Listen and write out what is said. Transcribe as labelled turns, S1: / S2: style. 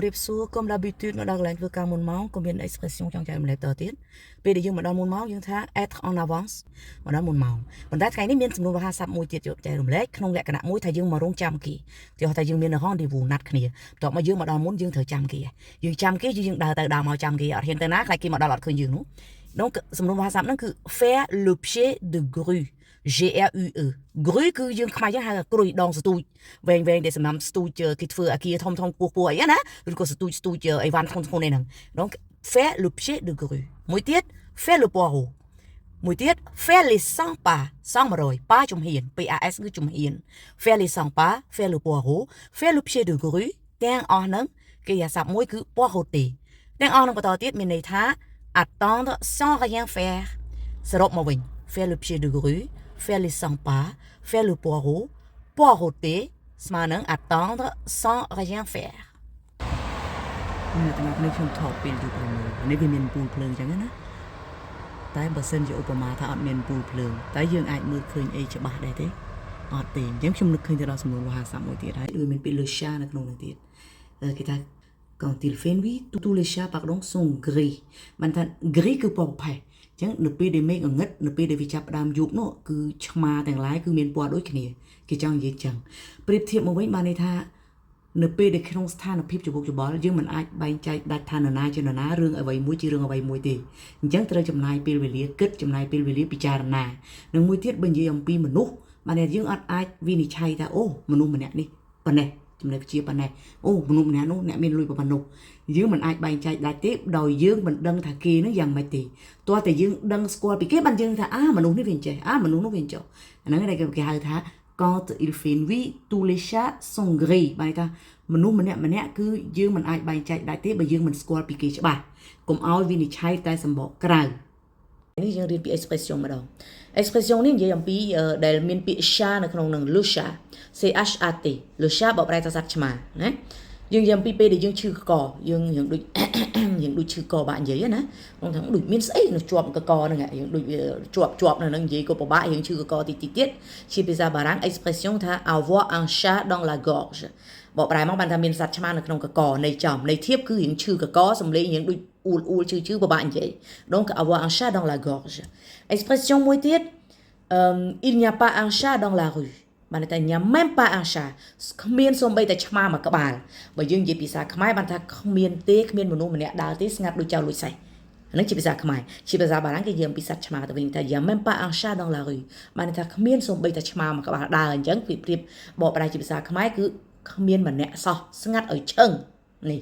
S1: riệp xua comme l'habitude nó đang lên với cả môn máu có biến expression trong trái mình tờ tiết bây giờ mà đo môn máuយើងថា être en avance មកដល់មុនម៉ោងប៉ុន្តែថ្ងៃនេះមានសំណួរភាសាមួយទៀតយកចែករំលែកក្នុងលក្ខណៈមួយថាយើងមករងចាំគេទីថាយើងមាន rendezvous ណាត់គ្នាបន្ទាប់មកយើងមកដល់មុនយើងត្រូវចាំគេយើងចាំគេយើងដើរទៅដើរមកចាំគេអត់ហ៊ានទៅណាខ្លាចគេមកដល់អត់ឃើញយើងនោះ donc សំណួរភាសាហ្នឹងគឺ faire le pied de grue GRUE គឺយើងខ្មែរយើងហៅថាក្រួយដងស្ទូចវែងដែលសម្រាប់ស្ទូចគេធ្វើអាគារធំពោះអីណាឬក៏ស្ទូចអីវ៉ាន់ធ្ងន់ៗហ្នឹង donc faire le pied de grue មួយទៀត faire le poireau មួយទៀត faire les 100 pas 100 pas ជំហាន PAS គឺជំហាន faire les 100 pas faire le poireau faire le pied de grue ទាំងអស់ហ្នឹងគេអាស័ព្ទមួយគឺ poireauter ទាំងអស់ហ្នឹងបន្តទៀតមានន័យថា attendre sans rien faire សរុបមកវិញ faire le pied de grue faire les 100 pas faire le poireauter ស្មើនឹង attendre sans rien faire អ្នកទាំងអស់គ្នាខ្ញុំថតពេលយប់ហើយនេះវាមានពូលភ្លើងអញ្ចឹងណាតែបើសិនជាឧបមាថាអត់មានពូលភ្លើងតែយើងអាចមើលឃើញអីច្បាស់ដែរទេអត់ទេអញ្ចឹងខ្ញុំនឹកឃើញទៅដល់សំណួរភាសាមួយទៀតហើយដូចមានពាក្យ le chat នៅក្នុងនោះទៀតគេថា quand il fait nuit tous les chats pardon sont gris បានថា gris គឺពណ៌ប្រផេះអញ្ចឹងនៅពេលដែលមេឃងងឹតនៅពេលដែលវាចាប់ផ្ដើមយប់នោះគឺឆ្មាទាំងឡាយគឺមានពណ៌ដូចគ្នាគេចង់និយាយចឹងប្រៀបធៀបមកវិញបានន័យថានៅពេលដែលក្នុងស្ថានភាពច្បុកច្បល់យើងមិនអាចបែងចែកដាច់ថានរណាជានរណារឿងអ្វីមួយជារឿងអ្វីមួយទេអញ្ចឹងត្រូវចំណាយពេលវេលាគិតចំណាយពេលវេលាពិចារណានិងមួយទៀតបើនិយាយអំពីមនុស្សបានន័យយើងអត់អាចវិនិច្ឆ័យថាអូមនុស្សម្នាក់នេះប៉ុណ្ណេះចំណេះជាប៉ុណ្ណេះអូមនុស្សម្នាក់នោះអ្នកមានលុយប៉ុណ្ណោះយើងមិនអាចបែងចែកដាច់ទេដោយយើងមិនដឹងថាគេនឹងយ៉ាងម៉េចទេទោះតែយើងដឹងស្គាល់ពីគេបានយើងថាមនុស្សនេះវាចេះមនុស្សនោះវាចុះអាហ្នឹងគេហៅថា quand il fait nuit tous les chats sont gris បានថាមនុស្សម្នាក់គឺយើងមិនអាចបែងចែកដាច់ទេបើយើងមិនស្គាល់ពីគេច្បាស់កុំឲ្យវិនិច្ឆ័យតែសម្បកក្រៅនេះយើងរៀនពី expression ម្ដង expression នេះនិយាយអំពីដែលមានពាក្យ chat នៅក្នុងនឹង le chat CHAT le chat បកប្រែថាសត្វឆ្មាណាយើងនិយាយអំពីពេលដែលយើងឈឺកយើងដូចយើងដូចឈឺកបាក់និយាយណាក្នុងថាដូចមានស្អីនៅជាប់កកហ្នឹងយើងដូចជាប់នៅហ្នឹងនិយាយក៏ពិបាកយើងឈឺកទៀតជាភាសាបារាំង expression ថា avoir un chat dans la gorge បកប្រែមកបានថាមានសត្វឆ្មានៅក្នុងកកនៃចំនៃធៀបគឺយើងឈឺកកសំលេងយើងដូចអ៊ូលឈឺពិបាកនិយាយ donc avoir un chat dans la gorge expression មួយទៀត il n'y a pas un chat dans la rue បានតែញ៉ាំ même pas un chat គ្មានសូម្បីតែឆ្មាមួយក្បាលបើយើងនិយាយភាសាខ្មែរបានថាគ្មានទេគ្មានមនុស្សម្នាក់ដើរទេស្ងាត់ដូចចៅលួចសេះហ្នឹងជាភាសាខ្មែរជាភាសាបារាំងគេនិយាយពីសត្វឆ្មាទៅវិញថា il y a même pas un chat dans la rue បានថាគ្មានសូម្បីតែឆ្មាមួយក្បាលដើរអញ្ចឹងប្រៀបបកប្រែជាភាសាខ្មែរគឺគ្មានម្នាក់សោះស្ងាត់ឲ្យឈឹងនេះ